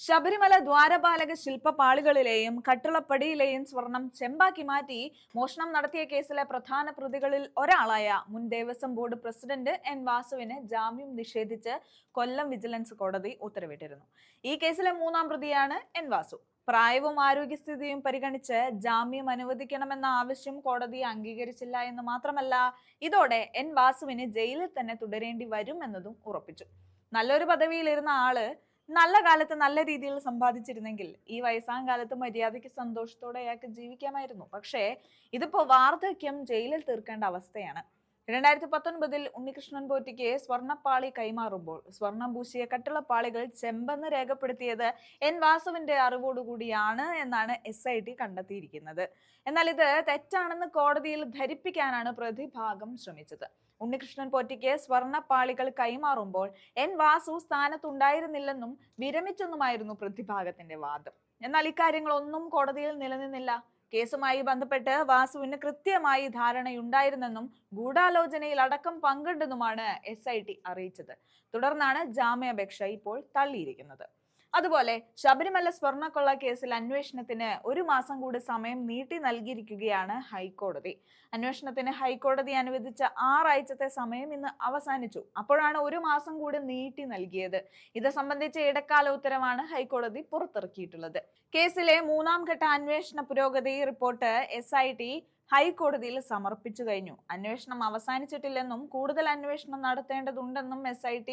ശബരിമല ദ്വാരപാലക ശില്പപാളികളിലെയും കട്ടിളപ്പടിയിലെയും സ്വർണം ചെമ്പാക്കി മാറ്റി മോഷണം നടത്തിയ കേസിലെ പ്രധാന പ്രതികളിൽ ഒരാളായ മുൻ ദേവസ്വം ബോർഡ് പ്രസിഡന്റ് എൻ വാസുവിന് ജാമ്യം നിഷേധിച്ച് കൊല്ലം വിജിലൻസ് കോടതി ഉത്തരവിട്ടിരുന്നു. ഈ കേസിലെ മൂന്നാം പ്രതിയാണ് എൻ വാസു. പ്രായവും ആരോഗ്യസ്ഥിതിയും പരിഗണിച്ച് ജാമ്യം അനുവദിക്കണമെന്ന ആവശ്യം കോടതി അംഗീകരിച്ചില്ല എന്ന് മാത്രമല്ല, ഇതോടെ എൻ വാസുവിന് ജയിലിൽ തന്നെ തുടരേണ്ടി വരും എന്നതും ഉറപ്പിച്ചു. നല്ലൊരു പദവിയിലിരുന്ന ആള് നല്ല കാലത്ത് നല്ല രീതിയിൽ സമ്പാദിച്ചിരുന്നെങ്കിൽ ഈ വയസ്സാം കാലത്ത് മര്യാദയ്ക്ക് സന്തോഷത്തോടെ അയാൾക്ക് ജീവിക്കാമായിരുന്നു. പക്ഷേ ഇതിപ്പോ വാർദ്ധക്യം ജയിലിൽ തീർക്കേണ്ട അവസ്ഥയാണ്. 2019 ഉണ്ണികൃഷ്ണൻ പോറ്റിക്ക് സ്വർണ്ണപ്പാളി കൈമാറുമ്പോൾ സ്വർണം പൂശിയ കട്ടിളപ്പാളികൾ ചെമ്പെന്ന് രേഖപ്പെടുത്തിയത് എൻ വാസുവിന്റെ അറിവോടുകൂടിയാണ് എന്നാണ് SIT കണ്ടെത്തിയിരിക്കുന്നത്. എന്നാൽ ഇത് തെറ്റാണെന്ന് കോടതിയിൽ ധരിപ്പിക്കാനാണ് പ്രതിഭാഗം ശ്രമിച്ചത്. ഉണ്ണികൃഷ്ണൻ പോറ്റിക്ക് സ്വർണ്ണപ്പാളികൾ കൈമാറുമ്പോൾ എൻ വാസു സ്ഥാനത്തുണ്ടായിരുന്നില്ലെന്നും വിരമിച്ചെന്നുമായിരുന്നു പ്രതിഭാഗത്തിന്റെ വാദം. എന്നാൽ ഇക്കാര്യങ്ങളൊന്നും കോടതിയിൽ നിലനിന്നില്ല. കേസുമായി ബന്ധപ്പെട്ട് വാസുവിന് കൃത്യമായി ധാരണയുണ്ടായിരുന്നെന്നും ഗൂഢാലോചനയിൽ അടക്കം പങ്കുണ്ടെന്നുമാണ് SIT അറിയിച്ചത്. തുടർന്നാണ് ജാമ്യാപേക്ഷ ഇപ്പോൾ തള്ളിയിരിക്കുന്നത്. അതുപോലെ ശബരിമല സ്വർണ്ണക്കൊള്ള കേസിൽ അന്വേഷണത്തിന് 1 മാസം കൂടി സമയം നീട്ടി നൽകിയിരിക്കുകയാണ് ഹൈക്കോടതി. അന്വേഷണത്തിന് ഹൈക്കോടതി അനുവദിച്ച 6 ആഴ്ചത്തെ സമയം ഇന്ന് അവസാനിച്ചു. അപ്പോഴാണ് 1 മാസം കൂടി നീട്ടി നൽകിയത്. ഇത് സംബന്ധിച്ച ഇടക്കാല ഉത്തരവാണ് ഹൈക്കോടതി പുറത്തിറക്കിയിട്ടുള്ളത്. കേസിലെ 3ാം ഘട്ട അന്വേഷണ പുരോഗതി റിപ്പോർട്ട് SIT ഹൈക്കോടതിയിൽ സമർപ്പിച്ചു കഴിഞ്ഞു. അന്വേഷണം അവസാനിച്ചിട്ടില്ലെന്നും കൂടുതൽ അന്വേഷണം നടത്തേണ്ടതുണ്ടെന്നും SIT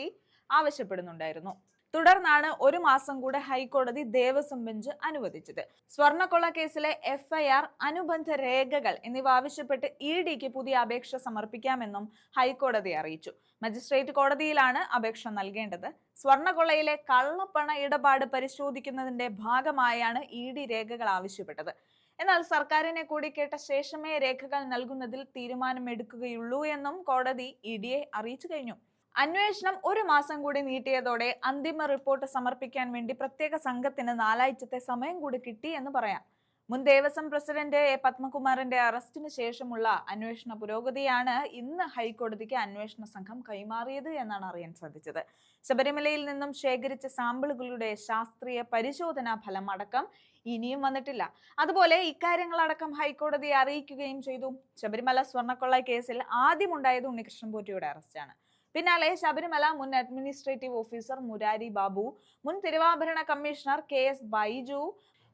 ആവശ്യപ്പെടുന്നുണ്ടായിരുന്നു. തുടർന്നാണ് 1 മാസം കൂടെ ഹൈക്കോടതി ദേവസ്വം ബെഞ്ച് അനുവദിച്ചത്. സ്വർണ്ണക്കൊള്ള കേസിലെ FIR, അനുബന്ധ രേഖകൾ എന്നിവ ആവശ്യപ്പെട്ട് EDക്ക് പുതിയ അപേക്ഷ സമർപ്പിക്കാമെന്നും ഹൈക്കോടതി അറിയിച്ചു. മജിസ്ട്രേറ്റ് കോടതിയിലാണ് അപേക്ഷ നൽകേണ്ടത്. സ്വർണ്ണക്കൊള്ളയിലെ കള്ളപ്പണ ഇടപാട് പരിശോധിക്കുന്നതിന്റെ ഭാഗമായാണ് ED രേഖകൾ ആവശ്യപ്പെട്ടത്. എന്നാൽ സർക്കാരിനെ കൂടി കേട്ട ശേഷമേ രേഖകൾ നൽകുന്നതിൽ തീരുമാനമെടുക്കുകയുള്ളൂ എന്നും കോടതി EDയെ അറിയിച്ചു കഴിഞ്ഞു. അന്വേഷണം 1 മാസം കൂടി നീട്ടിയതോടെ അന്തിമ റിപ്പോർട്ട് സമർപ്പിക്കാൻ വേണ്ടി പ്രത്യേക സംഘത്തിന് 4 ആഴ്ചത്തെ സമയം കൂടി കിട്ടി എന്ന് പറയാം. മുൻ ദേവസ്വം പ്രസിഡന്റ് A. പത്മകുമാറിന്റെ അറസ്റ്റിന് ശേഷമുള്ള അന്വേഷണ പുരോഗതിയാണ് ഇന്ന് ഹൈക്കോടതിക്ക് അന്വേഷണ സംഘം കൈമാറിയത് എന്നാണ് അറിയാൻ സാധിച്ചത്. ശബരിമലയിൽ നിന്നും ശേഖരിച്ച സാമ്പിളുകളുടെ ശാസ്ത്രീയ പരിശോധനാ ഫലം അടക്കം ഇനിയും വന്നിട്ടില്ല. അതുപോലെ ഇക്കാര്യങ്ങളടക്കം ഹൈക്കോടതിയെ അറിയിക്കുകയും ചെയ്തു. ശബരിമല സ്വർണ്ണക്കൊള്ള കേസിൽ ആദ്യമുണ്ടായത് ഉണ്ണികൃഷ്ണൻ പോറ്റിയുടെ അറസ്റ്റാണ്. പിന്നാലെ ശബരിമല മുൻ അഡ്മിനിസ്ട്രേറ്റീവ് ഓഫീസർ മുരാരി ബാബു, മുൻ തിരുവാഭരണ കമ്മീഷണർ KS ബൈജു,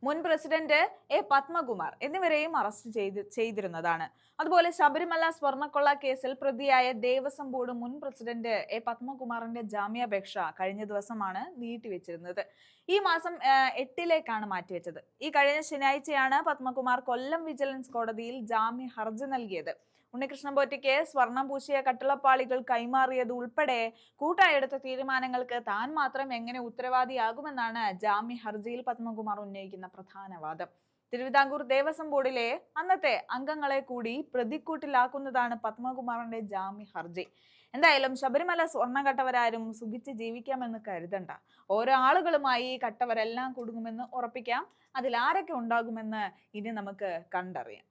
മുൻ പ്രസിഡന്റ് A. പത്മകുമാർ എന്നിവരെയും അറസ്റ്റ് ചെയ്തിരുന്നതാണ്. അതുപോലെ ശബരിമല സ്വർണ്ണക്കൊള്ള കേസിൽ പ്രതിയായ ദേവസ്വം ബോർഡ് മുൻ പ്രസിഡന്റ് A. പത്മകുമാറിന്റെ ജാമ്യാപേക്ഷ കഴിഞ്ഞ ദിവസമാണ് നീട്ടിവെച്ചിരുന്നത്. ഈ മാസം 8-ലേക്കാണ് മാറ്റിവെച്ചത്. ഈ കഴിഞ്ഞ ശനിയാഴ്ചയാണ് പത്മകുമാർ കൊല്ലം വിജിലൻസ് കോടതിയിൽ ജാമ്യ ഹർജി നൽകിയത്. ഉണ്ണികൃഷ്ണൻ പോറ്റിക്ക് സ്വർണം പൂശിയ കട്ടിളപ്പാളികൾ കൈമാറിയത് ഉൾപ്പെടെ കൂട്ടായെടുത്ത തീരുമാനങ്ങൾക്ക് താൻ മാത്രം എങ്ങനെ ഉത്തരവാദിയാകുമെന്നാണ് ജാമ്യ ഹർജിയിൽ പത്മകുമാർ ഉന്നയിക്കുന്ന പ്രധാന വാദം. തിരുവിതാംകൂർ ദേവസ്വം ബോർഡിലെ അന്നത്തെ അംഗങ്ങളെ കൂടി പ്രതിക്കൂട്ടിലാക്കുന്നതാണ് പത്മകുമാറിന്റെ ജാമ്യ ഹർജി. എന്തായാലും ശബരിമല സ്വർണ്ണ കട്ടവരാരും സുഖിച്ച് ജീവിക്കാമെന്ന് കരുതണ്ട. ഓരോ ആളുകളുമായി കട്ടവരെല്ലാം കുടുങ്ങുമെന്ന് ഉറപ്പിക്കാം. അതിലാരൊക്കെ ഉണ്ടാകുമെന്ന് ഇനി നമുക്ക് കണ്ടറിയാം.